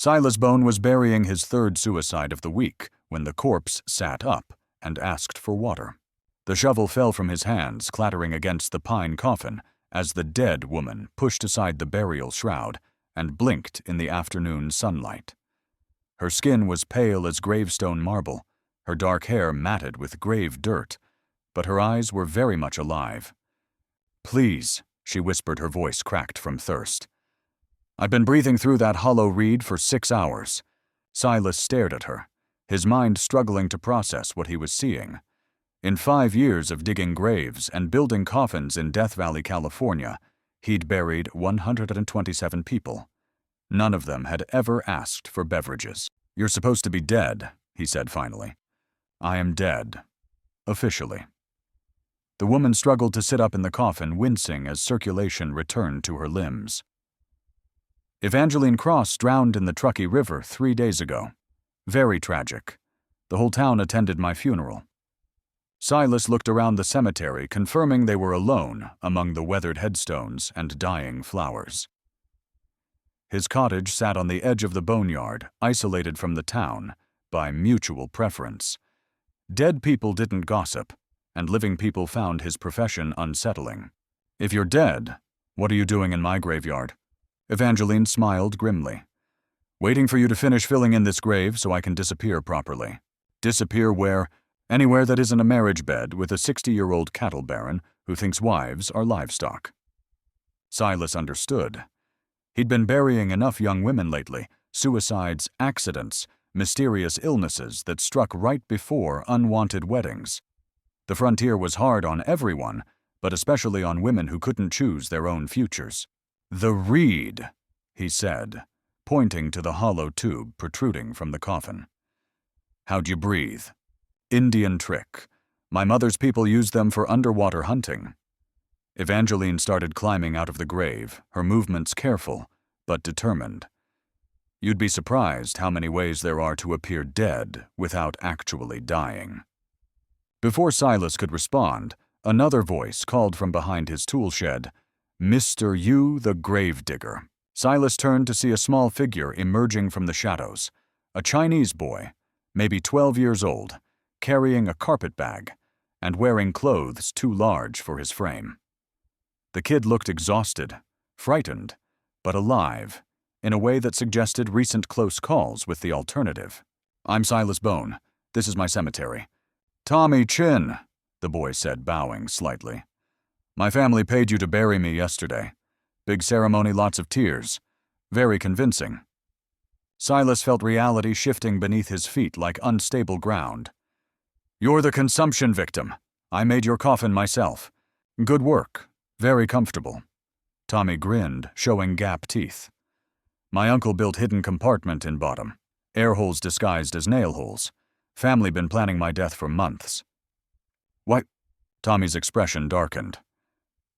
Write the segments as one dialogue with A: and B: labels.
A: Silas Bone was burying his third suicide of the week when the corpse sat up and asked for water. The shovel fell from his hands, clattering against the pine coffin as the dead woman pushed aside the burial shroud and blinked in the afternoon sunlight. Her skin was pale as gravestone marble, her dark hair matted with grave dirt, but her eyes were very much alive. "Please," she whispered, her voice cracked from thirst. "I've been breathing through that hollow reed for 6 hours." Silas stared at her, his mind struggling to process what he was seeing. In 5 years of digging graves and building coffins in Death Valley, California, he'd buried 127 people. None of them had ever asked for beverages. "You're supposed to be dead," he said finally. "I am dead. Officially." The woman struggled to sit up in the coffin, wincing as circulation returned to her limbs. "Evangeline Cross drowned in the Truckee River 3 days ago. Very tragic. The whole town attended my funeral." Silas looked around the cemetery, confirming they were alone among the weathered headstones and dying flowers. His cottage sat on the edge of the boneyard, isolated from the town by mutual preference. Dead people didn't gossip, and living people found his profession unsettling. "If you're dead, what are you doing in my graveyard?" Evangeline smiled grimly. "Waiting for you to finish filling in this grave so I can disappear properly." "Disappear where?" "Anywhere that isn't a marriage bed with a 60-year-old cattle baron who thinks wives are livestock." Silas understood. He'd been burying enough young women lately, suicides, accidents, mysterious illnesses that struck right before unwanted weddings. The frontier was hard on everyone, but especially on women who couldn't choose their own futures. "The reed," he said, pointing to the hollow tube protruding from the coffin. "How'd you breathe?" "Indian trick. My mother's people used them for underwater hunting." Evangeline started climbing out of the grave, her movements careful, but determined. "You'd be surprised how many ways there are to appear dead without actually dying." Before Silas could respond, another voice called from behind his tool shed, "Mr. Yu the gravedigger." Silas turned to see a small figure emerging from the shadows, a Chinese boy, maybe 12 years old, carrying a carpet bag and wearing clothes too large for his frame. The kid looked exhausted, frightened, but alive, in a way that suggested recent close calls with the alternative. "I'm Silas Bone. This is my cemetery." "Tommy Chin," the boy said, bowing slightly. "My family paid you to bury me yesterday. Big ceremony, lots of tears. Very convincing." Silas felt reality shifting beneath his feet like unstable ground. "You're the consumption victim. I made your coffin myself. Good work. Very comfortable." Tommy grinned, showing gap teeth. "My uncle built hidden compartment in bottom. Air holes disguised as nail holes. Family been planning my death for months." "What?" Tommy's expression darkened.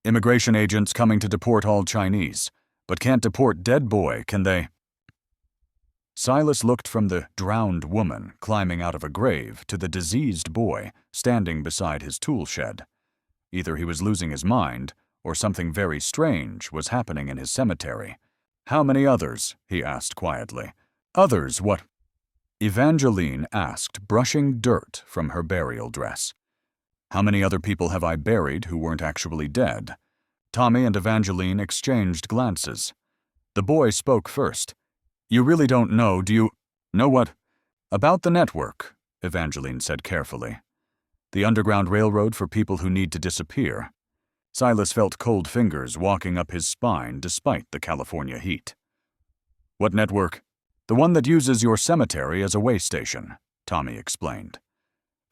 A: "Immigration agents coming to deport all Chinese, but can't deport dead boy, can they?" Silas looked from the drowned woman climbing out of a grave to the diseased boy standing beside his tool shed. Either he was losing his mind, or something very strange was happening in his cemetery. "How many others?" he asked quietly. "Others, what?" Evangeline asked, brushing dirt from her burial dress. "How many other people have I buried who weren't actually dead?" Tommy and Evangeline exchanged glances. The boy spoke first. "You really don't know, do you?" "Know what?" "About the network," Evangeline said carefully. "The Underground Railroad for people who need to disappear." Silas felt cold fingers walking up his spine despite the California heat. "What network?" "The one that uses your cemetery as a way station," Tommy explained.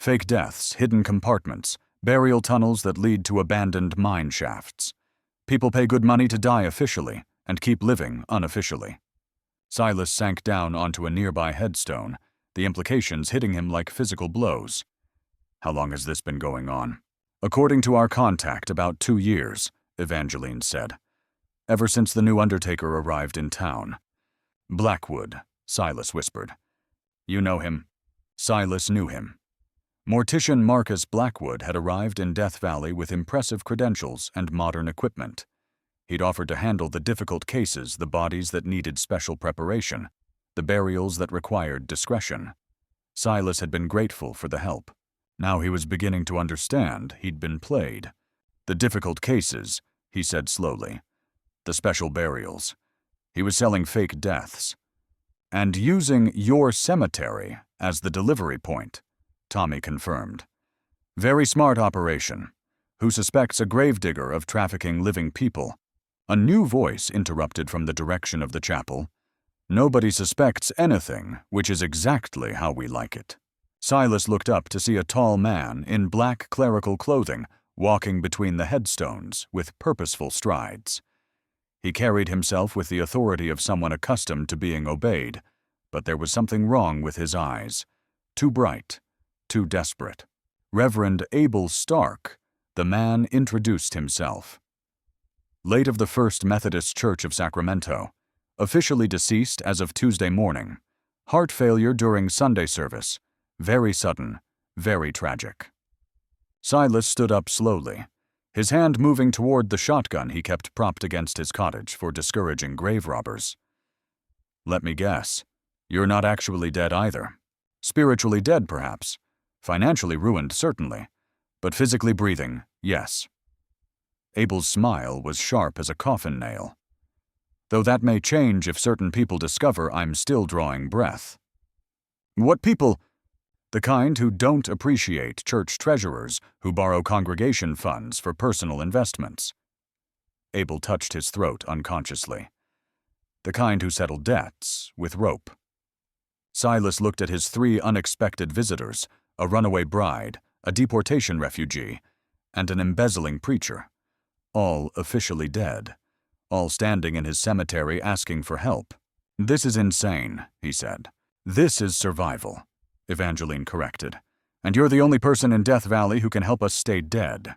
A: "Fake deaths, hidden compartments, burial tunnels that lead to abandoned mine shafts. People pay good money to die officially and keep living unofficially." Silas sank down onto a nearby headstone, the implications hitting him like physical blows. "How long has this been going on?" "According to our contact, about 2 years," Evangeline said. "Ever since the new undertaker arrived in town." "Blackwood," Silas whispered. "You know him?" Silas knew him. Mortician Marcus Blackwood had arrived in Death Valley with impressive credentials and modern equipment. He'd offered to handle the difficult cases, the bodies that needed special preparation. the burials that required discretion. Silas had been grateful for the help. Now he was beginning to understand he'd been played. The difficult cases, he said slowly. The special burials. He was selling fake deaths. And using your cemetery as the delivery point, Tommy confirmed. Very smart operation. Who suspects a gravedigger of trafficking living people? A new voice interrupted from the direction of the chapel. Nobody suspects anything, which is exactly how we like it. Silas looked up to see a tall man in black clerical clothing walking between the headstones with purposeful strides. He carried himself with the authority of someone accustomed to being obeyed, but there was something wrong with his eyes. Too bright, too desperate. Reverend Abel Stark, the man introduced himself. Late of the First Methodist Church of Sacramento, officially deceased as of Tuesday morning, heart failure during Sunday service, very sudden, very tragic. Silas stood up slowly, his hand moving toward the shotgun he kept propped against his cottage for discouraging grave robbers. Let me guess, you're not actually dead either. Spiritually dead, perhaps. Financially ruined, certainly. But physically breathing, yes. Abel's smile was sharp as a coffin nail. Though that may change if certain people discover I'm still drawing breath. What people? The kind who don't appreciate church treasurers who borrow congregation funds for personal investments. Abel touched his throat unconsciously. The kind who settle debts with rope. Silas looked at his 3 unexpected visitors, a runaway bride, a deportation refugee, and an embezzling preacher. All officially dead. All standing in his cemetery asking for help. This is insane, he said. This is survival, Evangeline corrected. And you're the only person in Death Valley who can help us stay dead.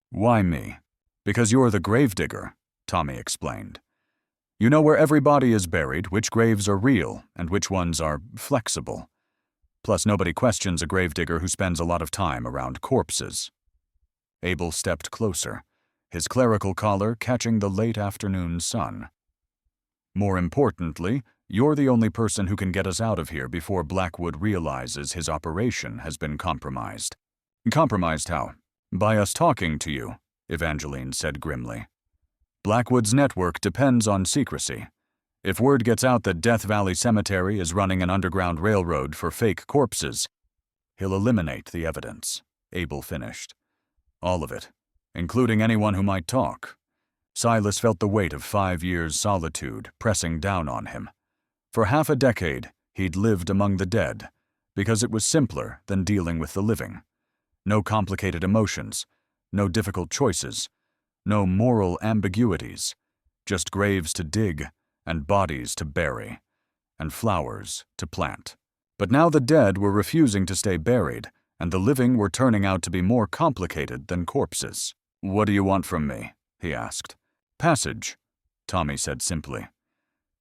A: Why me? Because you're the gravedigger, Tommy explained. You know where every body is buried, which graves are real, and which ones are flexible. Plus, nobody questions a gravedigger who spends a lot of time around corpses. Abel stepped closer, his clerical collar catching the late afternoon sun. More importantly, you're the only person who can get us out of here before Blackwood realizes his operation has been compromised. Compromised how? By us talking to you, Evangeline said grimly. Blackwood's network depends on secrecy. If word gets out that Death Valley Cemetery is running an underground railroad for fake corpses, he'll eliminate the evidence, Abel finished. All of it, including anyone who might talk. Silas felt the weight of 5 years' solitude pressing down on him. For half a decade, he'd lived among the dead, because it was simpler than dealing with the living. No complicated emotions, no difficult choices, no moral ambiguities, just graves to dig, and bodies to bury, and flowers to plant. But now the dead were refusing to stay buried, and the living were turning out to be more complicated than corpses. What do you want from me? He asked. Passage, Tommy said simply.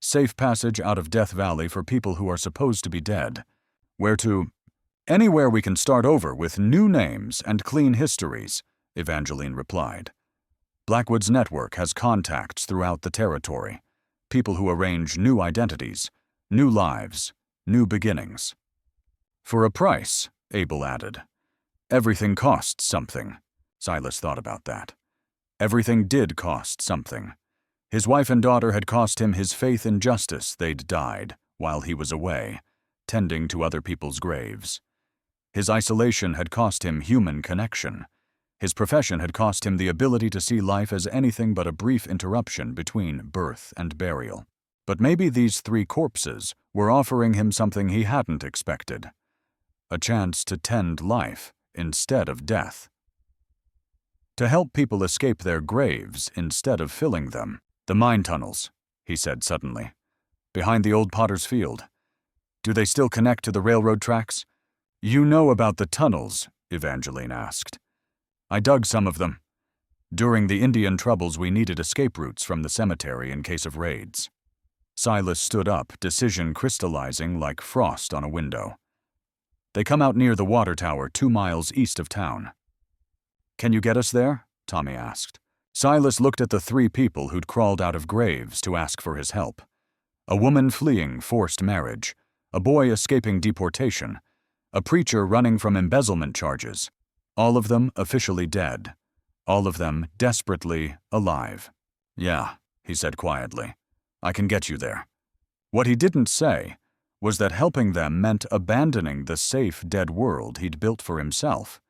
A: Safe passage out of Death Valley for people who are supposed to be dead. Where to? Anywhere we can start over with new names and clean histories, Evangeline replied. Blackwood's network has contacts throughout the territory. People who arrange new identities, new lives, new beginnings. For a price, Abel added. Everything costs something. Silas thought about that. Everything did cost something. His wife and daughter had cost him his faith in justice they'd died while he was away, tending to other people's graves. His isolation had cost him human connection. His profession had cost him the ability to see life as anything but a brief interruption between birth and burial. But maybe these 3 corpses were offering him something he hadn't expected. A chance to tend life instead of death. To help people escape their graves instead of filling them. The mine tunnels, he said suddenly. Behind the old Potter's Field. Do they still connect to the railroad tracks? You know about the tunnels, Evangeline asked. I dug some of them. During the Indian troubles, we needed escape routes from the cemetery in case of raids. Silas stood up, decision crystallizing like frost on a window. They come out near the water tower 2 miles east of town. Can you get us there? Tommy asked. Silas looked at the 3 people who'd crawled out of graves to ask for his help. A woman fleeing forced marriage, a boy escaping deportation, a preacher running from embezzlement charges, all of them officially dead, all of them desperately alive. "Yeah," he said quietly, "I can get you there." What he didn't say was that helping them meant abandoning the safe, dead world he'd built for himself.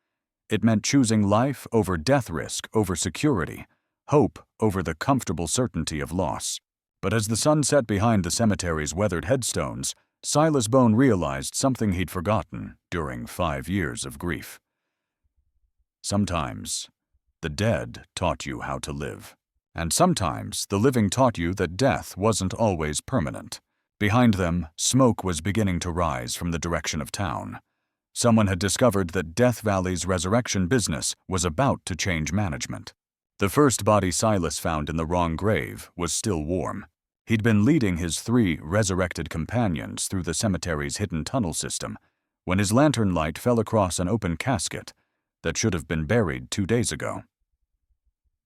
A: It meant choosing life over death risk, over security, hope over the comfortable certainty of loss. But as the sun set behind the cemetery's weathered headstones, Silas Bone realized something he'd forgotten during 5 years of grief. Sometimes, the dead taught you how to live. And sometimes, the living taught you that death wasn't always permanent. Behind them, smoke was beginning to rise from the direction of town. Someone had discovered that Death Valley's resurrection business was about to change management. The first body Silas found in the wrong grave was still warm. He'd been leading his 3 resurrected companions through the cemetery's hidden tunnel system when his lantern light fell across an open casket that should have been buried 2 days ago.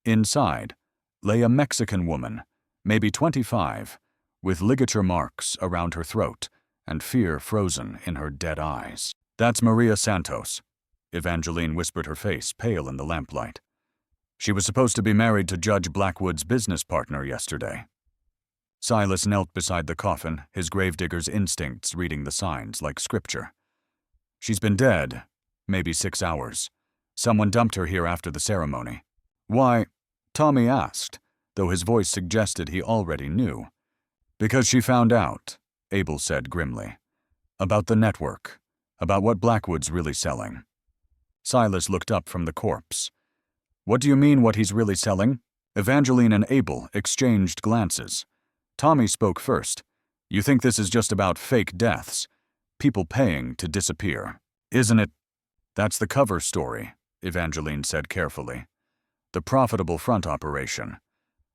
A: Inside lay a Mexican woman, maybe 25, with ligature marks around her throat and fear frozen in her dead eyes. "That's Maria Santos," Evangeline whispered, her face pale in the lamplight. "She was supposed to be married to Judge Blackwood's business partner yesterday." Silas knelt beside the coffin, his gravedigger's instincts reading the signs like scripture. "She's been dead, maybe 6 hours. Someone dumped her here after the ceremony." "Why?" Tommy asked, though his voice suggested he already knew. "Because she found out," Abel said grimly. "About the network, about what Blackwood's really selling." Silas looked up from the corpse. "What do you mean, what he's really selling?" Evangeline and Abel exchanged glances. Tommy spoke first. "You think this is just about fake deaths? People paying to disappear, isn't it?" "That's the cover story," Evangeline said carefully. "The profitable front operation.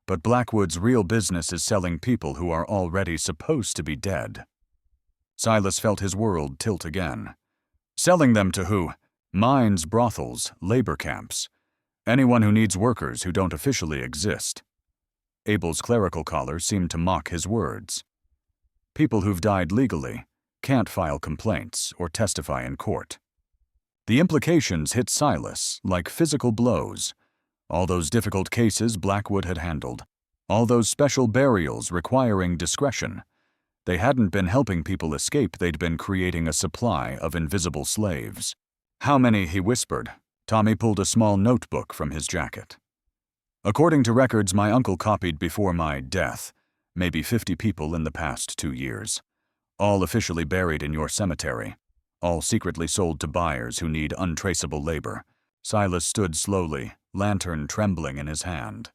A: But Blackwood's real business is selling people who are already supposed to be dead." Silas felt his world tilt again. "Selling them to who? Mines, brothels, labor camps. Anyone who needs workers who don't officially exist." Abel's clerical collar seemed to mock his words. "People who've died legally, can't file complaints or testify in court." The implications hit Silas like physical blows. All those difficult cases Blackwood had handled, all those special burials requiring discretion. They hadn't been helping people escape, they'd been creating a supply of invisible slaves. "How many?" he whispered. Tommy pulled a small notebook from his jacket. "According to records my uncle copied before my death, maybe 50 people in the past 2 years. All officially buried in your cemetery. All secretly sold to buyers who need untraceable labor." Silas stood slowly, lantern trembling in his hand.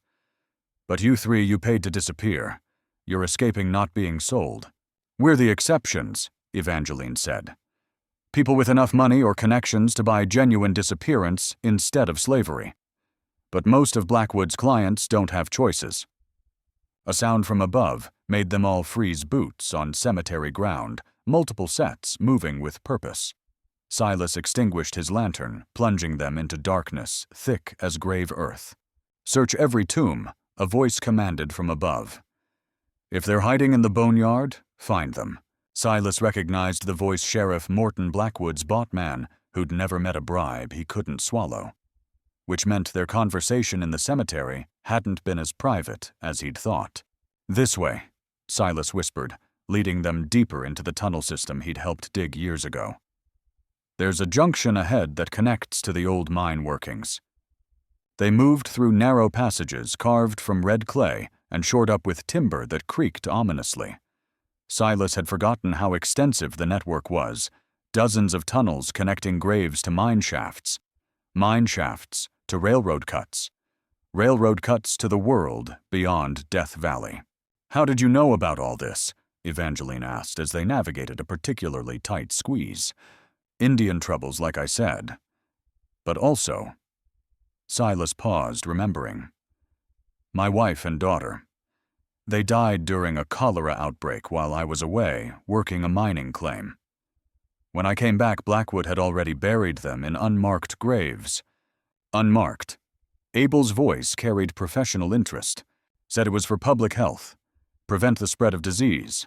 A: "But you 3 you paid to disappear. You're escaping not being sold." "We're the exceptions," Evangeline said. "People with enough money or connections to buy genuine disappearance instead of slavery. But most of Blackwood's clients don't have choices." A sound from above made them all freeze boots on cemetery ground, multiple sets moving with purpose. Silas extinguished his lantern, plunging them into darkness thick as grave earth. "Search every tomb," a voice commanded from above. "If they're hiding in the boneyard, find them." Silas recognized the voice Sheriff Morton Blackwood's bought man who'd never met a bribe he couldn't swallow. Which meant their conversation in the cemetery hadn't been as private as he'd thought. "This way," Silas whispered, leading them deeper into the tunnel system he'd helped dig years ago. "There's a junction ahead that connects to the old mine workings." They moved through narrow passages carved from red clay and shored up with timber that creaked ominously. Silas had forgotten how extensive the network was, dozens of tunnels connecting graves to mine shafts to railroad cuts to the world beyond Death Valley. "How did you know about all this?" Evangeline asked as they navigated a particularly tight squeeze. "Indian troubles, like I said. But also..." Silas paused, remembering. "My wife and daughter. They died during a cholera outbreak while I was away, working a mining claim. When I came back, Blackwood had already buried them in unmarked graves." "Unmarked." Abel's voice carried professional interest. "Said it was for public health. prevent the spread of disease.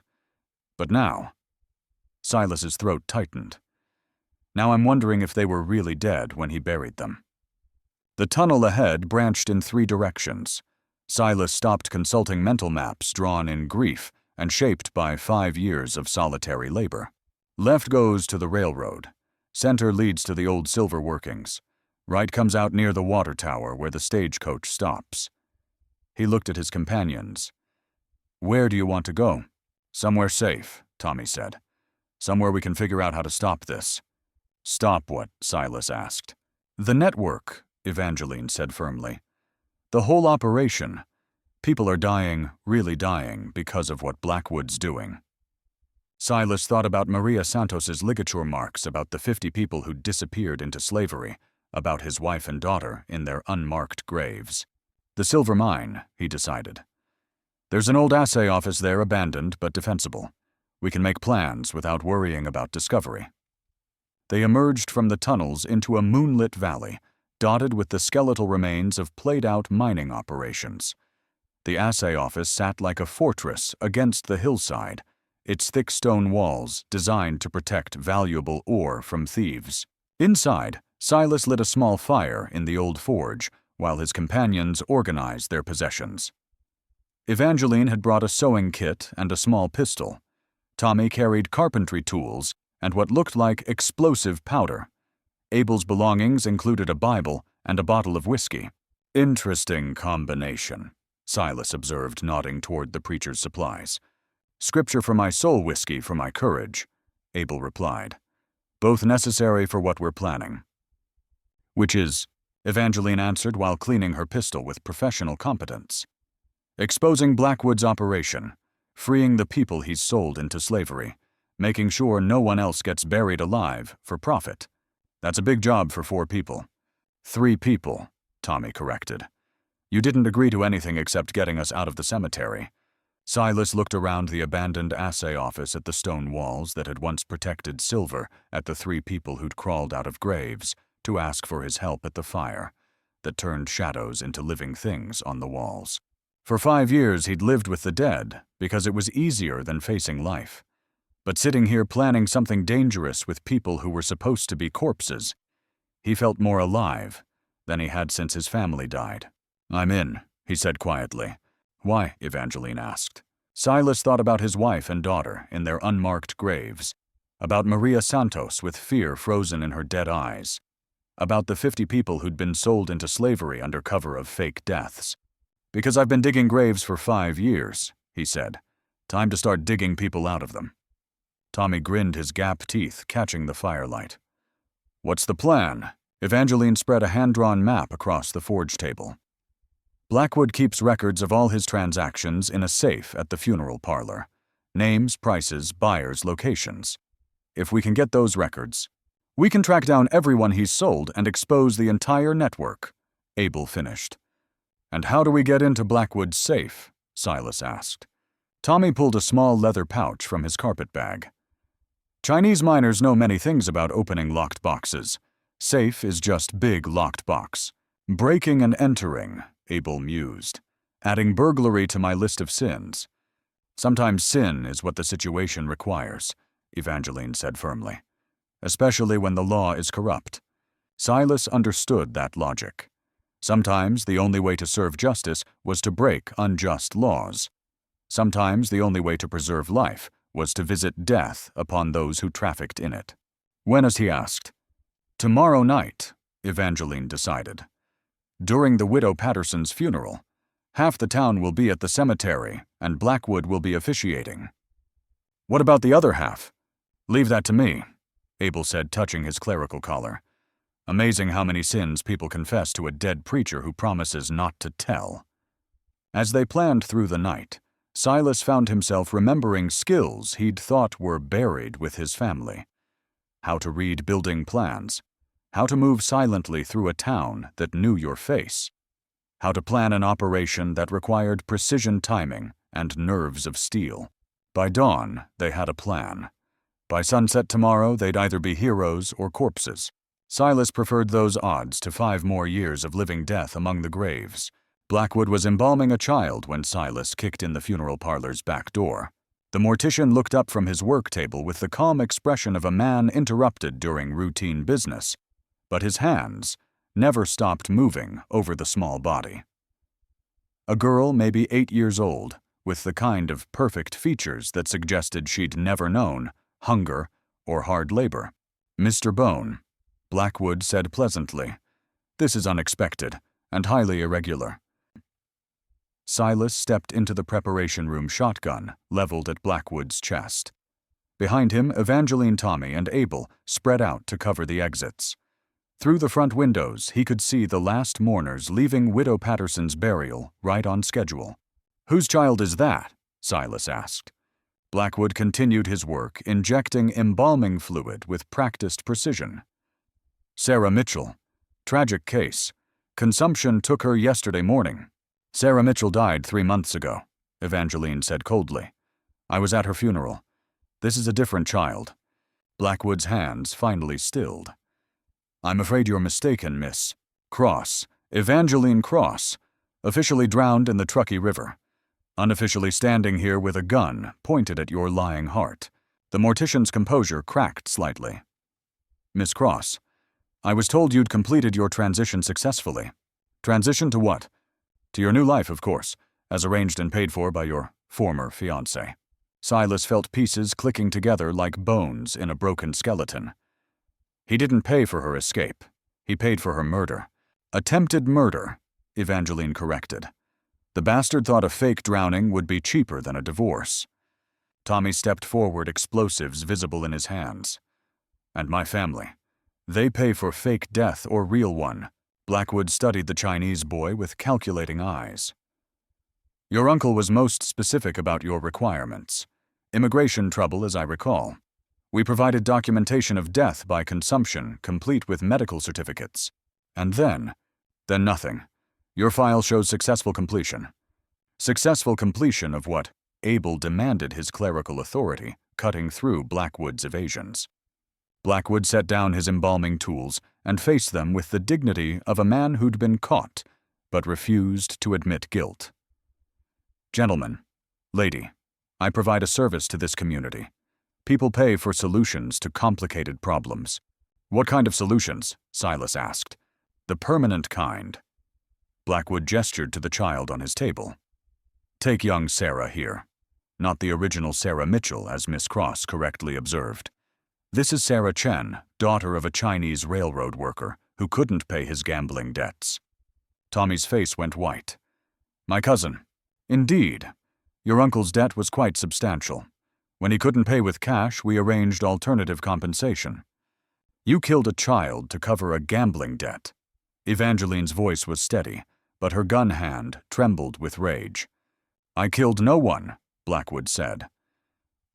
A: But now, Silas's throat tightened. Now I'm wondering if they were really dead when he buried them. The tunnel ahead branched in 3 directions. Silas stopped consulting mental maps drawn in grief and shaped by 5 years of solitary labor. Left goes to the railroad. Center leads to the old silver workings. Right comes out near the water tower where the stagecoach stops. He looked at his companions. "Where do you want to go?" "Somewhere safe," Tommy said. "Somewhere we can figure out how to stop this." "Stop what?" Silas asked. "The network," Evangeline said firmly. "The whole operation. People are dying, really dying, because of what Blackwood's doing." Silas thought about Maria Santos's ligature marks, about the 50 people who'd disappeared into slavery, about his wife and daughter in their unmarked graves. The silver mine, he decided. There's an old assay office there, abandoned but defensible. We can make plans without worrying about discovery. They emerged from the tunnels into a moonlit valley, dotted with the skeletal remains of played-out mining operations. The assay office sat like a fortress against the hillside, its thick stone walls designed to protect valuable ore from thieves. Inside, Silas lit a small fire in the old forge, while his companions organized their possessions. Evangeline had brought a sewing kit and a small pistol. Tommy carried carpentry tools and what looked like explosive powder. Abel's belongings included a Bible and a bottle of whiskey. "Interesting combination," Silas observed, nodding toward the preacher's supplies. "Scripture for my soul, whiskey for my courage," Abel replied. "Both necessary for what we're planning." "Which is," Evangeline answered while cleaning her pistol with professional competence. "Exposing Blackwood's operation, freeing the people he's sold into slavery, making sure no one else gets buried alive for profit. That's a big job for 4 people. 3 people, Tommy corrected. You didn't agree to anything except getting us out of the cemetery." Silas looked around the abandoned assay office at the stone walls that had once protected silver, at the 3 people who'd crawled out of graves to ask for his help at the fire that turned shadows into living things on the walls. For 5 years he'd lived with the dead because it was easier than facing life. But sitting here planning something dangerous with people who were supposed to be corpses, he felt more alive than he had since his family died. "I'm in," he said quietly. "Why?" Evangeline asked. Silas thought about his wife and daughter in their unmarked graves, about Maria Santos with fear frozen in her dead eyes, about the 50 people who'd been sold into slavery under cover of fake deaths. "Because I've been digging graves for 5 years," he said. "Time to start digging people out of them." Tommy grinned his gap teeth, catching the firelight. "What's the plan?" Evangeline spread a hand-drawn map across the forge table. "Blackwood keeps records of all his transactions in a safe at the funeral parlor. Names, prices, buyers, locations. If we can get those records, we can track down everyone he's sold and expose the entire network," Abel finished. "And how do we get into Blackwood's safe?" Silas asked. Tommy pulled a small leather pouch from his carpet bag. "Chinese miners know many things about opening locked boxes. Safe is just big locked box. Breaking and entering," Abel mused, "adding burglary to my list of sins." "Sometimes sin is what the situation requires," Evangeline said firmly, "especially when the law is corrupt." Silas understood that logic. Sometimes the only way to serve justice was to break unjust laws. Sometimes the only way to preserve life was to visit death upon those who trafficked in it. "When?" as he asked. "Tomorrow night," Evangeline decided. "During the widow Patterson's funeral. Half the town will be at the cemetery, and Blackwood will be officiating." "What about the other half?" "Leave that to me," Abel said, touching his clerical collar. "Amazing how many sins people confess to a dead preacher who promises not to tell." As they planned through the night, Silas found himself remembering skills he'd thought were buried with his family. How to read building plans. How to move silently through a town that knew your face. How to plan an operation that required precision timing and nerves of steel. By dawn, they had a plan. By sunset tomorrow, they'd either be heroes or corpses. Silas preferred those odds to 5 more years of living death among the graves, Blackwood was embalming a child when Silas kicked in the funeral parlor's back door. The mortician looked up from his work table with the calm expression of a man interrupted during routine business, but his hands never stopped moving over the small body. A girl maybe 8 years old, with the kind of perfect features that suggested she'd never known hunger or hard labor. "Mr. Bone," Blackwood said pleasantly, "this is unexpected and highly irregular." Silas stepped into the preparation room shotgun, leveled at Blackwood's chest. Behind him, Evangeline, Tommy, and Abel spread out to cover the exits. Through the front windows, he could see the last mourners leaving Widow Patterson's burial right on schedule. "Whose child is that?" Silas asked. Blackwood continued his work, injecting embalming fluid with practiced precision. "Sarah Mitchell. Tragic case. Consumption took her yesterday morning." "Sarah Mitchell died 3 months ago," Evangeline said coldly. "I was at her funeral. This is a different child." Blackwood's hands finally stilled. "I'm afraid you're mistaken, Miss Cross, Evangeline Cross, officially drowned in the Truckee River, unofficially standing here with a gun pointed at your lying heart." The mortician's composure cracked slightly. "Miss Cross, I was told you'd completed your transition successfully." "Transition to what?" "To your new life, of course, as arranged and paid for by your former fiancé." Silas felt pieces clicking together like bones in a broken skeleton. "He didn't pay for her escape. He paid for her murder." "Attempted murder," Evangeline corrected. "The bastard thought a fake drowning would be cheaper than a divorce." Tommy stepped forward, explosives visible in his hands. "And my family. They pay for fake death or real one." Blackwood studied the Chinese boy with calculating eyes. "Your uncle was most specific about your requirements. Immigration trouble, as I recall. We provided documentation of death by consumption, complete with medical certificates. And then nothing. Your file shows successful completion." Successful completion of what Abel demanded his clerical authority, cutting through Blackwood's evasions. Blackwood set down his embalming tools and faced them with the dignity of a man who'd been caught, but refused to admit guilt. "Gentlemen, lady, I provide a service to this community. People pay for solutions to complicated problems." "What kind of solutions?" Silas asked. "The permanent kind." Blackwood gestured to the child on his table. "Take young Sarah here. Not the original Sarah Mitchell, as Miss Cross correctly observed. This is Sarah Chen, daughter of a Chinese railroad worker who couldn't pay his gambling debts." Tommy's face went white. "My cousin. Indeed. Your uncle's debt was quite substantial. When he couldn't pay with cash, we arranged alternative compensation. You killed a child to cover a gambling debt." Evangeline's voice was steady, but her gun hand trembled with rage. "I killed no one," Blackwood said.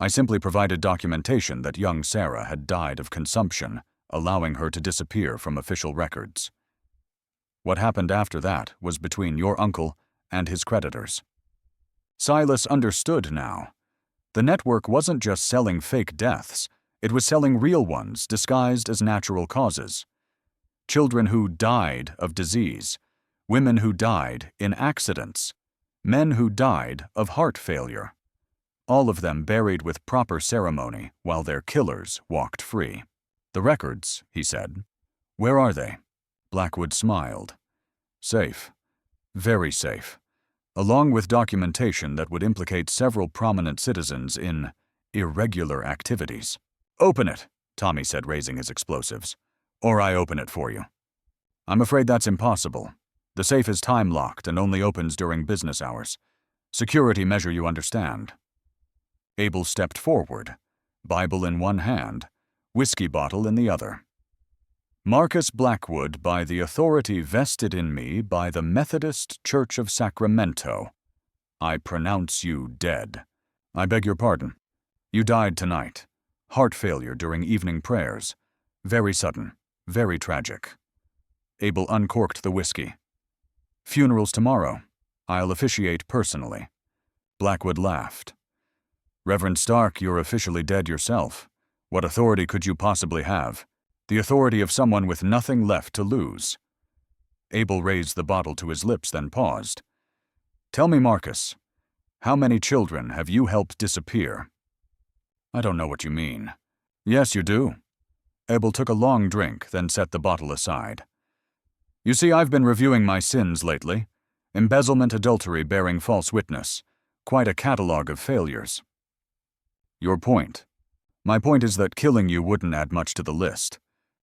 A: "I simply provided documentation that young Sarah had died of consumption, allowing her to disappear from official records. What happened after that was between your uncle and his creditors." Silas understood now. The network wasn't just selling fake deaths, it was selling real ones disguised as natural causes. Children who died of disease, women who died in accidents, men who died of heart failure. All of them buried with proper ceremony while their killers walked free. "The records," he said. "Where are they?" Blackwood smiled. "Safe. Very safe. Along with documentation that would implicate several prominent citizens in irregular activities." "Open it," Tommy said, raising his explosives. "Or I open it for you." "I'm afraid that's impossible. The safe is time-locked and only opens during business hours. Security measure, you understand." Abel stepped forward, Bible in one hand, whiskey bottle in the other. "Marcus Blackwood, by the authority vested in me by the Methodist Church of Sacramento, I pronounce you dead." "I beg your pardon. You died tonight. Heart failure during evening prayers. Very sudden, very tragic." Abel uncorked the whiskey. "Funeral's tomorrow. I'll officiate personally." Blackwood laughed. "Reverend Stark, you're officially dead yourself. What authority could you possibly have? The authority of someone with nothing left to lose." Abel raised the bottle to his lips, then paused. Tell me, Marcus, how many children have you helped disappear? I don't know what you mean. Yes, you do. Abel took a long drink, then set the bottle aside. You see, I've been reviewing my sins lately. Embezzlement, adultery, bearing false witness. Quite a catalogue of failures. Your point? My point is that killing you wouldn't add much to the list.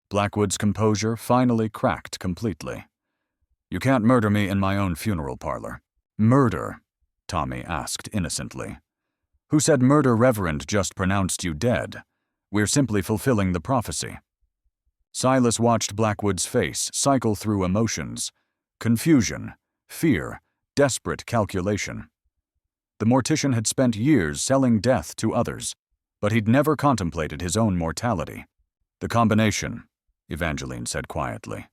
A: Blackwood's composure finally cracked completely. You can't murder me in my own funeral parlor. Murder? Tommy asked innocently. Who said murder reverend just pronounced you dead? We're simply fulfilling the prophecy. Silas watched Blackwood's face cycle through emotions. Confusion, fear, desperate calculation. The mortician had spent years selling death to others, but he'd never contemplated his own mortality. The combination, Evangeline said quietly.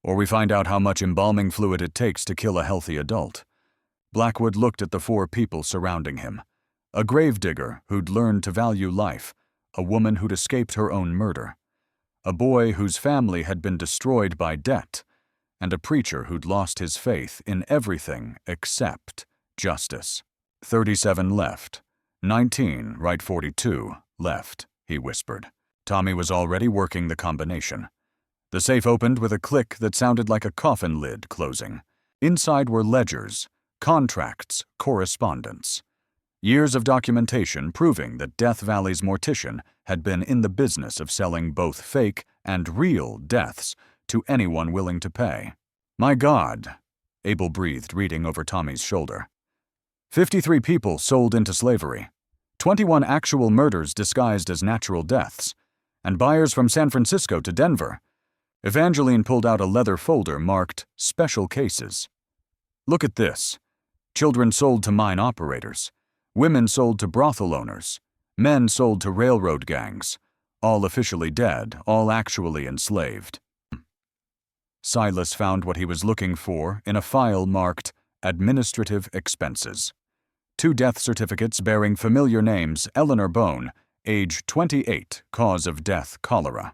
A: Or we find out how much embalming fluid it takes to kill a healthy adult. Blackwood looked at the 4 people surrounding him. A gravedigger who'd learned to value life, a woman who'd escaped her own murder, a boy whose family had been destroyed by debt, and a preacher who'd lost his faith in everything except justice. 37 left. 19, right 42, left, he whispered. Tommy was already working the combination. The safe opened with a click that sounded like a coffin lid closing. Inside were ledgers, contracts, correspondence. Years of documentation proving that Death Valley's mortician had been in the business of selling both fake and real deaths to anyone willing to pay. My God, Abel breathed, reading over Tommy's shoulder. 53 people sold into slavery, 21 actual murders disguised as natural deaths, and buyers from San Francisco to Denver. Evangeline pulled out a leather folder marked Special Cases. Look at this. Children sold to mine operators. Women sold to brothel owners. Men sold to railroad gangs. All officially dead, all actually enslaved. Silas found what he was looking for in a file marked Administrative Expenses. 2 death certificates bearing familiar names: Eleanor Bone, age 28, cause of death cholera.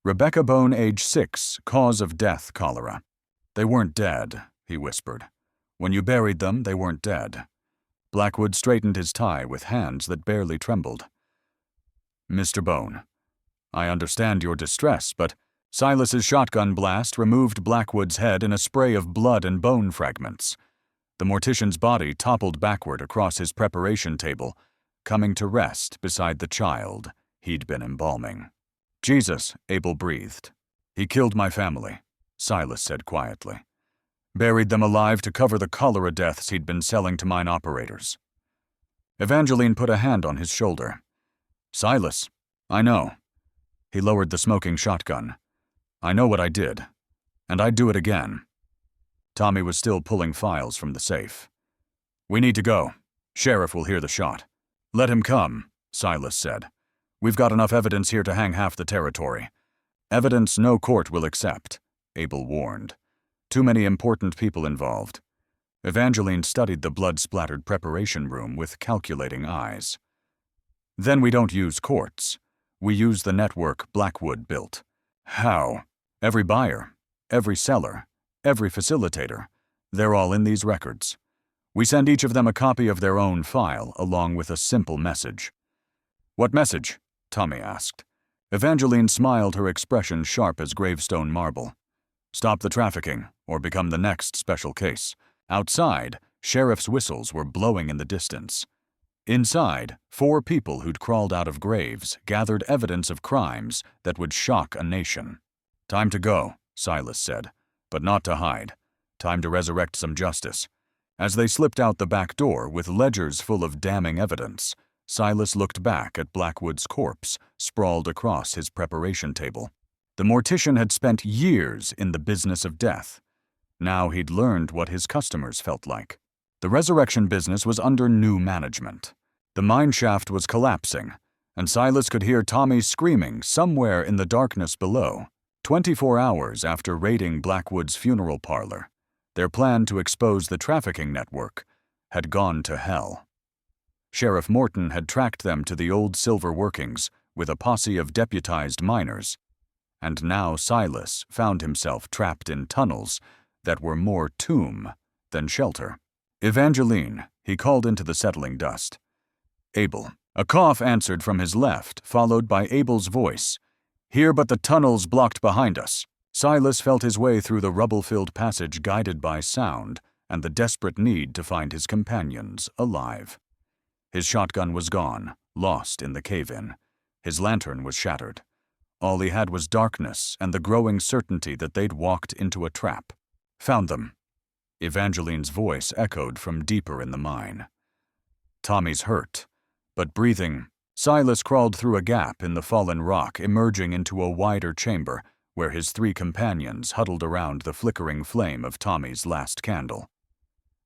A: Rebecca Bone, age 6, cause of death cholera. They weren't dead, he whispered. When you buried them, they weren't dead. Blackwood straightened his tie with hands that barely trembled. Mr. Bone, I understand your distress, but Silas's shotgun blast removed Blackwood's head in a spray of blood and bone fragments. The mortician's body toppled backward across his preparation table, coming to rest beside the child he'd been embalming. Jesus, Abel breathed. He killed my family, Silas said quietly. Buried them alive to cover the cholera deaths he'd been selling to mine operators. Evangeline put a hand on his shoulder. Silas, I know. He lowered the smoking shotgun. I know what I did, and I'd do it again. Tommy was still pulling files from the safe. We need to go. Sheriff will hear the shot. Let him come, Silas said. We've got enough evidence here to hang half the territory. Evidence no court will accept, Abel warned. Too many important people involved. Evangeline studied the blood-splattered preparation room with calculating eyes. Then we don't use courts. We use the network Blackwood built. How? Every buyer, every seller, every facilitator, they're all in these records. We send each of them a copy of their own file, along with a simple message. What message? Tommy asked. Evangeline smiled, her expression sharp as gravestone marble. Stop the trafficking, or become the next special case. Outside, sheriff's whistles were blowing in the distance. Inside, 4 people who'd crawled out of graves gathered evidence of crimes that would shock a nation. Time to go, Silas said, but not to hide. Time to resurrect some justice. As they slipped out the back door with ledgers full of damning evidence, Silas looked back at Blackwood's corpse sprawled across his preparation table. The mortician had spent years in the business of death. Now he'd learned what his customers felt like. The resurrection business was under new management. The mine shaft was collapsing, and Silas could hear Tommy screaming somewhere in the darkness below. 24 hours after raiding Blackwood's funeral parlor, their plan to expose the trafficking network had gone to hell. Sheriff Morton had tracked them to the old silver workings with a posse of deputized miners, and now Silas found himself trapped in tunnels that were more tomb than shelter. "Evangeline," he called into the settling dust. "Abel." A cough answered from his left, followed by Abel's voice. "Here, but the tunnel's blocked behind us." Silas felt his way through the rubble-filled passage guided by sound and the desperate need to find his companions alive. His shotgun was gone, lost in the cave-in. His lantern was shattered. All he had was darkness and the growing certainty that they'd walked into a trap. "Found them." Evangeline's voice echoed from deeper in the mine. "Tommy's hurt, but breathing." Silas crawled through a gap in the fallen rock, emerging into a wider chamber where his 3 companions huddled around the flickering flame of Tommy's last candle.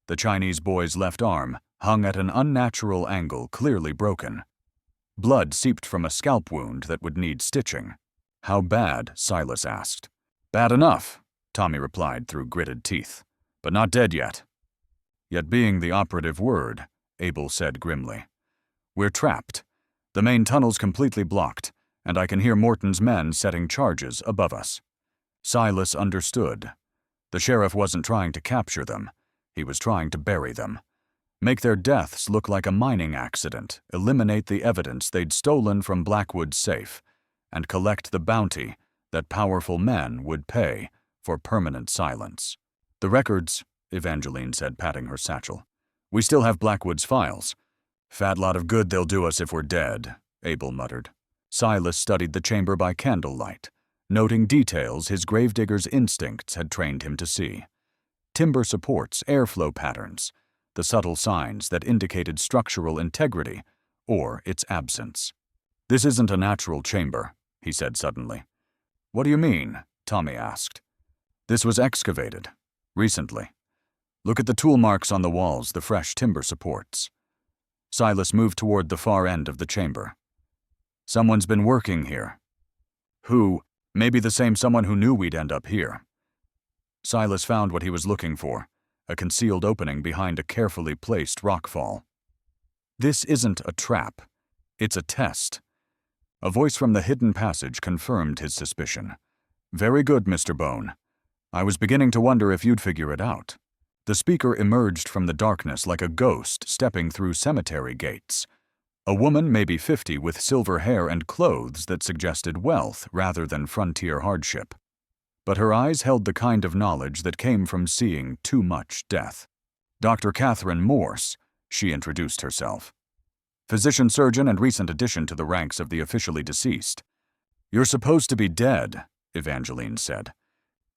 A: The Chinese boy's left arm hung at an unnatural angle, clearly broken. Blood seeped from a scalp wound that would need stitching. "How bad?" Silas asked. "Bad enough," Tommy replied through gritted teeth, "but not dead yet." "Yet being the operative word," Abel said grimly. "We're trapped. The main tunnel's completely blocked, and I can hear Morton's men setting charges above us." Silas understood. The sheriff wasn't trying to capture them. He was trying to bury them. Make their deaths look like a mining accident, eliminate the evidence they'd stolen from Blackwood's safe, and collect the bounty that powerful men would pay for permanent silence. "The records," Evangeline said, patting her satchel. "We still have Blackwood's files." "Fat lot of good they'll do us if we're dead," Abel muttered. Silas studied the chamber by candlelight, noting details his gravedigger's instincts had trained him to see. Timber supports, airflow patterns, the subtle signs that indicated structural integrity or its absence. "This isn't a natural chamber," he said suddenly. "What do you mean?" Tommy asked. "This was excavated. Recently. Look at the tool marks on the walls, the fresh timber supports." Silas moved toward the far end of the chamber. "Someone's been working here." "Who? Maybe the same someone who knew we'd end up here." Silas found what he was looking for, a concealed opening behind a carefully placed rockfall. "This isn't a trap. It's a test." A voice from the hidden passage confirmed his suspicion. "Very good, Mr. Bone. I was beginning to wonder if you'd figure it out." The speaker emerged from the darkness like a ghost stepping through cemetery gates. A woman, maybe 50, with silver hair and clothes that suggested wealth rather than frontier hardship. But her eyes held the kind of knowledge that came from seeing too much death. "Dr. Catherine Morse," she introduced herself. "Physician-surgeon and recent addition to the ranks of the officially deceased." "You're supposed to be dead," Evangeline said.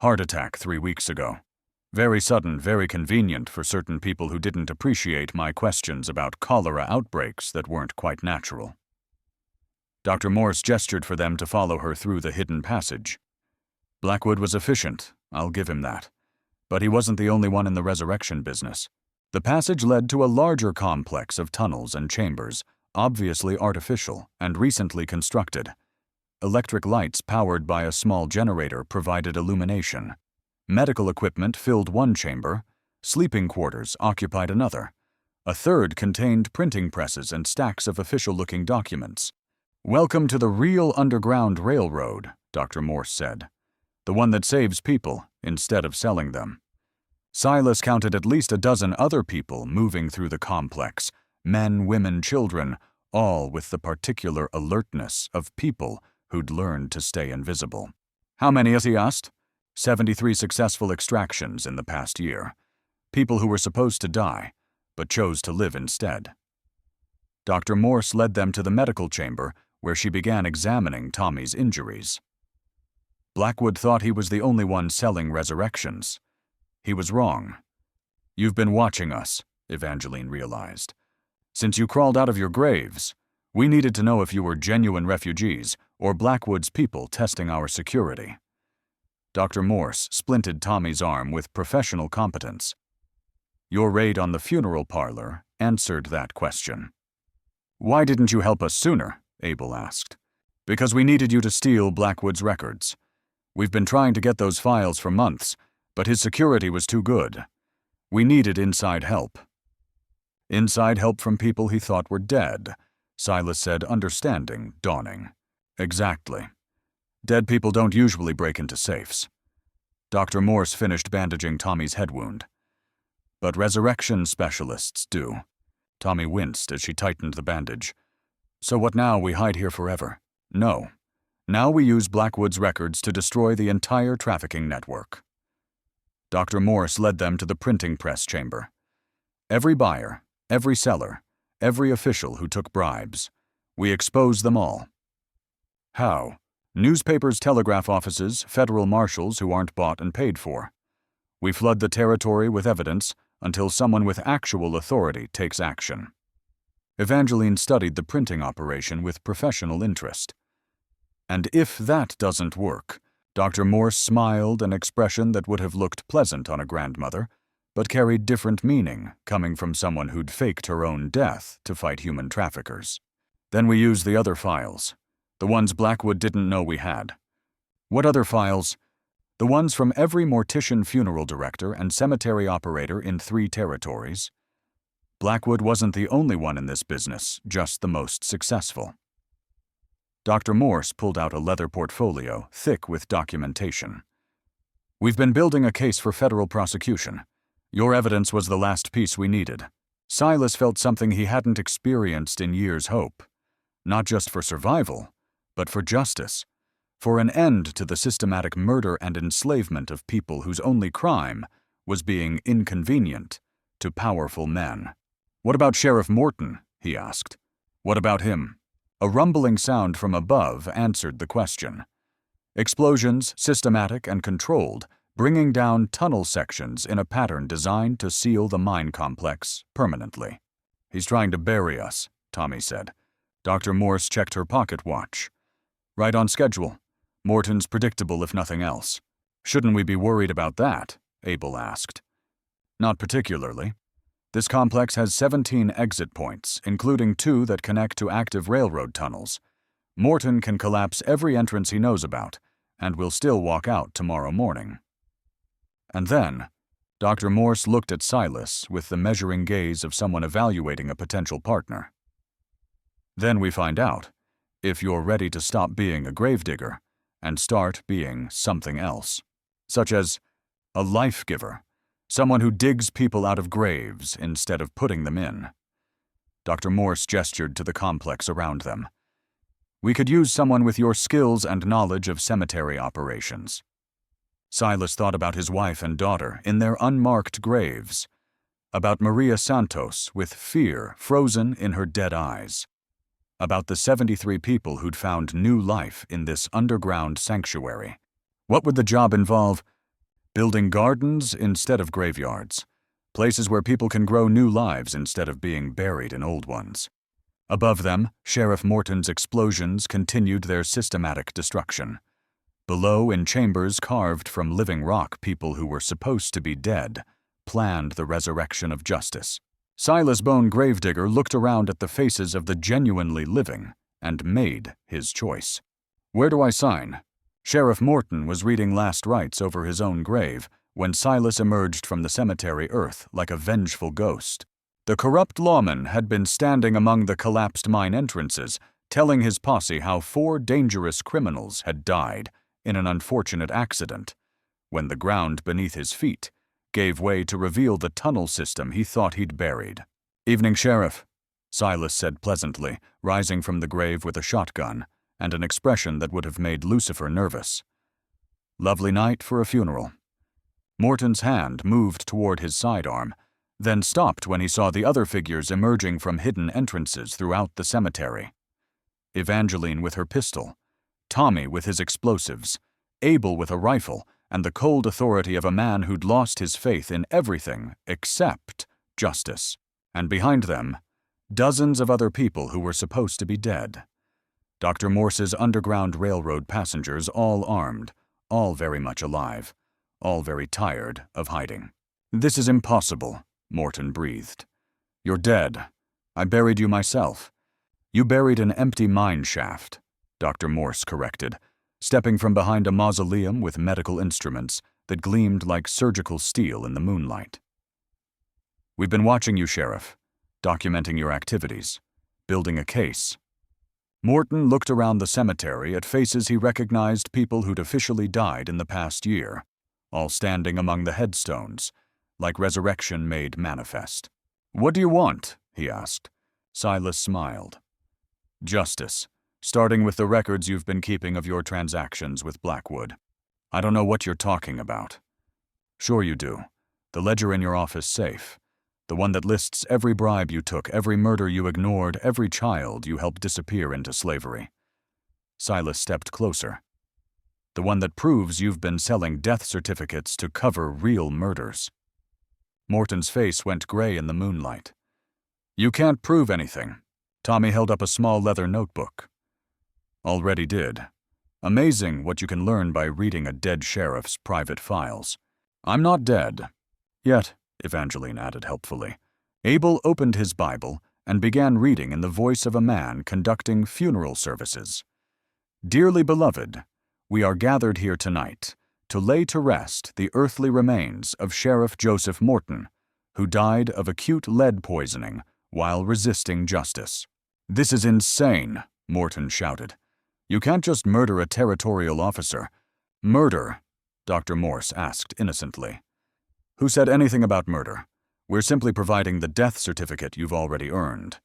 A: "Heart attack 3 weeks ago. Very sudden, very convenient for certain people who didn't appreciate my questions about cholera outbreaks that weren't quite natural." Dr. Morse gestured for them to follow her through the hidden passage. Blackwood was efficient, I'll give him that. But he wasn't the only one in the resurrection business. The passage led to a larger complex of tunnels and chambers, obviously artificial and recently constructed. Electric lights powered by a small generator provided illumination. Medical equipment filled one chamber. Sleeping quarters occupied another. A third contained printing presses and stacks of official-looking documents. "Welcome to the real Underground Railroad," Dr. Morse said. "The one that saves people instead of selling them." Silas counted at least a dozen other people moving through the complex, men, women, children, all with the particular alertness of people who'd learned to stay invisible. "How many?" he asked. 73 successful extractions in the past year. People who were supposed to die, but chose to live instead. Dr. Morse led them to the medical chamber, where she began examining Tommy's injuries. Blackwood thought he was the only one selling resurrections. He was wrong. "You've been watching us," Evangeline realized. "Since you crawled out of your graves, we needed to know if you were genuine refugees or Blackwood's people testing our security." Dr. Morse splinted Tommy's arm with professional competence. "Your raid on the funeral parlor answered that question." "Why didn't you help us sooner?" Abel asked. "Because we needed you to steal Blackwood's records. We've been trying to get those files for months, but his security was too good. We needed inside help." "Inside help from people he thought were dead," Silas said, understanding dawning. "Exactly. Dead people don't usually break into safes. Dr. Morse finished bandaging Tommy's head wound. But resurrection specialists do. Tommy winced as she tightened the bandage. So what now, we hide here forever? No. Now we use Blackwood's records to destroy the entire trafficking network. Dr. Morse led them to the printing press chamber. Every buyer, every seller, every official who took bribes. We expose them all. How? Newspapers, telegraph offices, federal marshals who aren't bought and paid for. We flood the territory with evidence until someone with actual authority takes action. Evangeline studied the printing operation with professional interest. And if that doesn't work, Dr. Morse smiled, an expression that would have looked pleasant on a grandmother, but carried different meaning coming from someone who'd faked her own death to fight human traffickers. Then we use the other files, the ones Blackwood didn't know we had. What other files? The ones from every mortician, funeral director, and cemetery operator in 3 territories. Blackwood wasn't the only one in this business, just the most successful. Dr. Morse pulled out a leather portfolio, thick with documentation. We've been building a case for federal prosecution. Your evidence was the last piece we needed. Silas felt something he hadn't experienced in years' hope. Not just for survival, but for justice. For an end to the systematic murder and enslavement of people whose only crime was being inconvenient to powerful men. What about Sheriff Morton? He asked. What about him? A rumbling sound from above answered the question. Explosions, systematic and controlled, bringing down tunnel sections in a pattern designed to seal the mine complex permanently. He's trying to bury us, Tommy said. Dr. Morse checked her pocket watch. Right on schedule. Morton's predictable if nothing else. Shouldn't we be worried about that? Abel asked. Not particularly. This complex has 17 exit points, including 2 that connect to active railroad tunnels. Morton can collapse every entrance he knows about, and will still walk out tomorrow morning. And then, Dr. Morse looked at Silas with the measuring gaze of someone evaluating a potential partner. Then we find out if you're ready to stop being a gravedigger and start being something else, such as a life giver. Someone who digs people out of graves instead of putting them in. Dr. Morse gestured to the complex around them. We could use someone with your skills and knowledge of cemetery operations. Silas thought about his wife and daughter in their unmarked graves, about Maria Santos with fear frozen in her dead eyes, about the 73 people who'd found new life in this underground sanctuary. What would the job involve? Building gardens instead of graveyards, places where people can grow new lives instead of being buried in old ones. Above them, Sheriff Morton's explosions continued their systematic destruction. Below, in chambers carved from living rock, people who were supposed to be dead planned the resurrection of justice. Silas Bone Gravedigger looked around at the faces of the genuinely living and made his choice. Where do I sign? Sheriff Morton was reading last rites over his own grave when Silas emerged from the cemetery earth like a vengeful ghost. The corrupt lawman had been standing among the collapsed mine entrances, telling his posse how 4 dangerous criminals had died in an unfortunate accident, when the ground beneath his feet gave way to reveal the tunnel system he thought he'd buried. Evening, Sheriff, Silas said pleasantly, rising from the grave with a shotgun and an expression that would have made Lucifer nervous. Lovely night for a funeral. Morton's hand moved toward his sidearm, then stopped when he saw the other figures emerging from hidden entrances throughout the cemetery. Evangeline with her pistol, Tommy with his explosives, Abel with a rifle, and the cold authority of a man who'd lost his faith in everything except justice. And behind them, dozens of other people who were supposed to be dead. Dr. Morse's Underground Railroad passengers, all armed, all very much alive, all very tired of hiding. This is impossible, Morton breathed. You're dead. I buried you myself. You buried an empty mine shaft, Dr. Morse corrected, stepping from behind a mausoleum with medical instruments that gleamed like surgical steel in the moonlight. We've been watching you, Sheriff, documenting your activities, building a case. Morton looked around the cemetery at faces he recognized, people who'd officially died in the past year, all standing among the headstones, like resurrection made manifest. "What do you want?" he asked. Silas smiled. "Justice, starting with the records you've been keeping of your transactions with Blackwood." "I don't know what you're talking about." "Sure you do. The ledger in your office safe. The one that lists every bribe you took, every murder you ignored, every child you helped disappear into slavery." Silas stepped closer. "The one that proves you've been selling death certificates to cover real murders." Morton's face went gray in the moonlight. "You can't prove anything." Tommy held up a small leather notebook. "Already did. Amazing what you can learn by reading a dead sheriff's private files." "I'm not dead. Yet," Evangeline added helpfully. Abel opened his Bible and began reading in the voice of a man conducting funeral services. "Dearly beloved, we are gathered here tonight to lay to rest the earthly remains of Sheriff Joseph Morton, who died of acute lead poisoning while resisting justice." "This is insane," Morton shouted. "You can't just murder a territorial officer." "Murder?" Dr. Morse asked innocently. "Who said anything about murder? We're simply providing the death certificate you've already earned."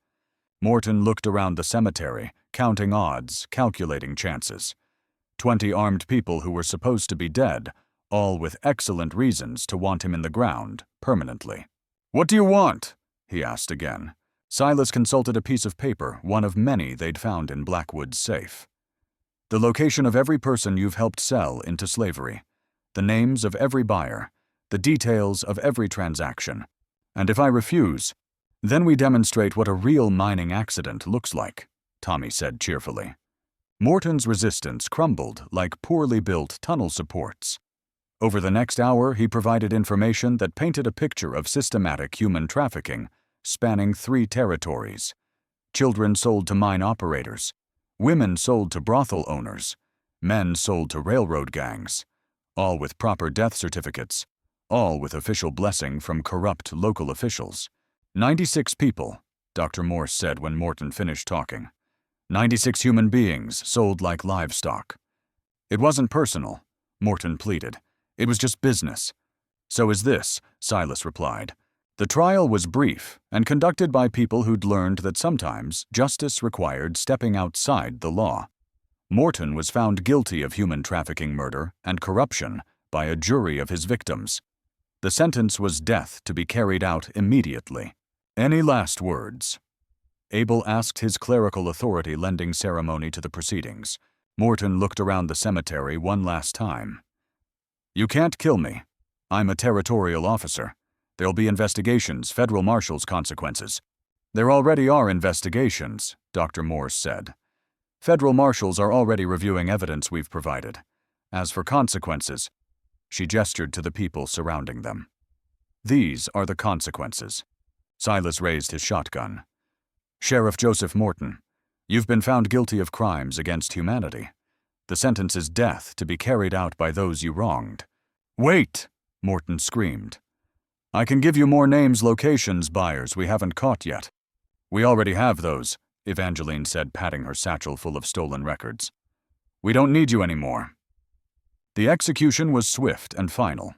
A: Morton looked around the cemetery, counting odds, calculating chances. 20 armed people who were supposed to be dead, all with excellent reasons to want him in the ground, permanently. "What do you want?" he asked again. Silas consulted a piece of paper, one of many they'd found in Blackwood's safe. "The location of every person you've helped sell into slavery, the names of every buyer, the details of every transaction. And if I refuse, then we demonstrate what a real mining accident looks like," Tommy said cheerfully. Morton's resistance crumbled like poorly built tunnel supports. Over the next hour, he provided information that painted a picture of systematic human trafficking spanning 3 territories. Children sold to mine operators, women sold to brothel owners, men sold to railroad gangs, all with proper death certificates, all with official blessing from corrupt local officials. 96 people, Dr. Morse said when Morton finished talking. 96 human beings sold like livestock. "It wasn't personal," Morton pleaded. "It was just business." "So is this," Silas replied. "The trial was brief and conducted by people who'd learned that sometimes justice required stepping outside the law. Morton was found guilty of human trafficking murder and corruption by a jury of his victims. The sentence was death to be carried out immediately." "Any last words?" Abel asked, his clerical authority lending ceremony to the proceedings. Morton looked around the cemetery one last time. "You can't kill me. I'm a territorial officer. There'll be investigations, federal marshals' consequences." "There already are investigations," Dr. Morse said. "Federal marshals are already reviewing evidence we've provided. As for consequences," she gestured to the people surrounding them. "These are the consequences." Silas raised his shotgun. "Sheriff Joseph Morton, you've been found guilty of crimes against humanity. The sentence is death to be carried out by those you wronged." "Wait!" Morton screamed. "I can give you more names, locations, buyers we haven't caught yet." "We already have those," Evangeline said, patting her satchel full of stolen records. "We don't need you anymore." The execution was swift and final.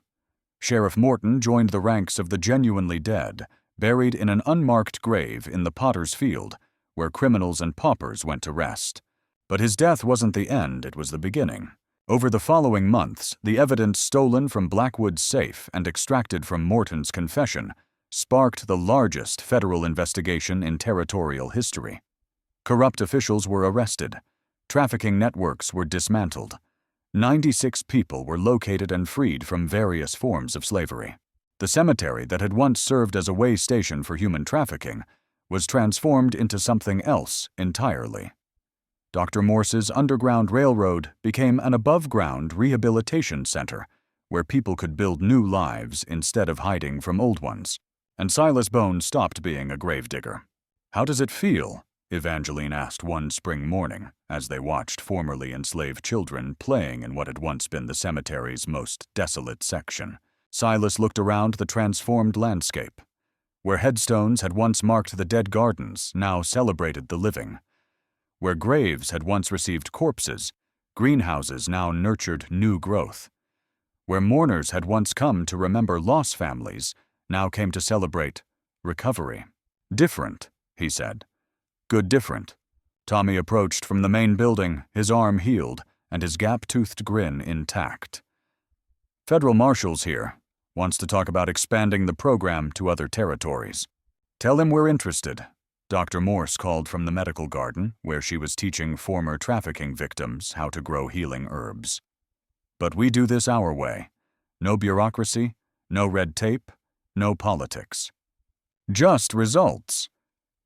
A: Sheriff Morton joined the ranks of the genuinely dead, buried in an unmarked grave in the Potter's Field, where criminals and paupers went to rest. But his death wasn't the end, it was the beginning. Over the following months, the evidence stolen from Blackwood's safe and extracted from Morton's confession sparked the largest federal investigation in territorial history. Corrupt officials were arrested. Trafficking networks were dismantled. 96 people were located and freed from various forms of slavery. The cemetery that had once served as a way station for human trafficking was transformed into something else entirely. Dr. Morse's Underground Railroad became an above-ground rehabilitation center where people could build new lives instead of hiding from old ones. And Silas Bone stopped being a gravedigger. "How does it feel?" Evangeline asked one spring morning as they watched formerly enslaved children playing in what had once been the cemetery's most desolate section. Silas looked around the transformed landscape. Where headstones had once marked the dead gardens, now celebrated the living. Where graves had once received corpses, greenhouses now nurtured new growth. Where mourners had once come to remember lost families, now came to celebrate recovery. Different, he said. Good different. Tommy approached from the main building, his arm healed, and his gap-toothed grin intact. Federal Marshal's here. Wants to talk about expanding the program to other territories. Tell him we're interested. Dr. Morse called from the medical garden, where she was teaching former trafficking victims how to grow healing herbs. But we do this our way. No bureaucracy, no red tape, no politics. Just results.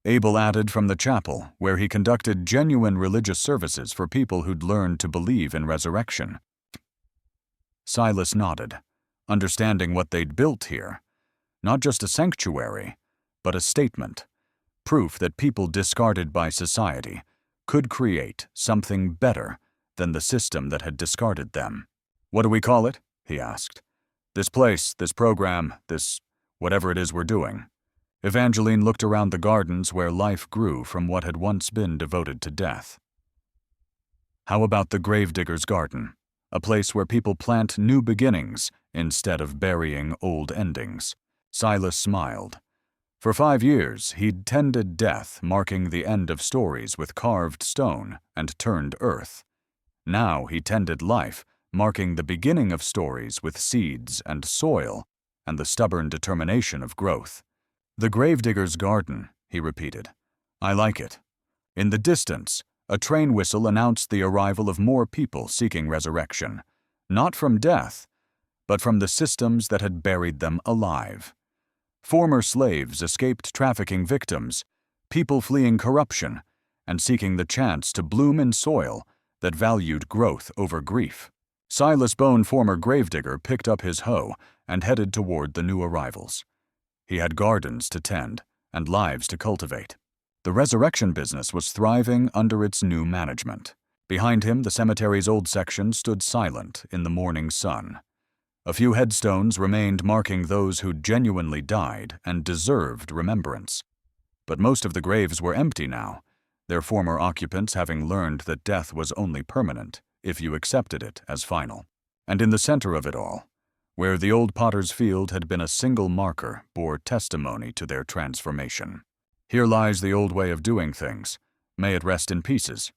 A: Abel added from the chapel, where he conducted genuine religious services for people who'd learned to believe in resurrection. Silas nodded, understanding what they'd built here. Not just a sanctuary, but a statement. Proof that people discarded by society could create something better than the system that had discarded them. What do we call it? He asked. This place, this program, this whatever it is we're doing. Evangeline looked around the gardens where life grew from what had once been devoted to death. How about the gravedigger's garden? A place where people plant new beginnings instead of burying old endings. Silas smiled. For 5 years, he'd tended death, marking the end of stories with carved stone and turned earth. Now he tended life, marking the beginning of stories with seeds and soil and the stubborn determination of growth. The gravedigger's garden, he repeated. I like it. In the distance, a train whistle announced the arrival of more people seeking resurrection, not from death, but from the systems that had buried them alive. Former slaves escaped trafficking victims, people fleeing corruption, and seeking the chance to bloom in soil that valued growth over grief. Silas Bone, former gravedigger, picked up his hoe and headed toward the new arrivals. He had gardens to tend and lives to cultivate. The resurrection business was thriving under its new management. Behind him, the cemetery's old section stood silent in the morning sun. A few headstones remained marking those who'd genuinely died and deserved remembrance. But most of the graves were empty now, their former occupants having learned that death was only permanent if you accepted it as final. And in the center of it all, where the old potter's field had been a single marker, bore testimony to their transformation. Here lies the old way of doing things. May it rest in pieces.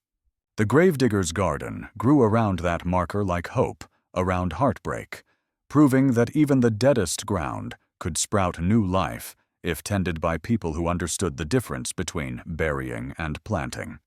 A: The gravedigger's garden grew around that marker like hope, around heartbreak, proving that even the deadest ground could sprout new life if tended by people who understood the difference between burying and planting.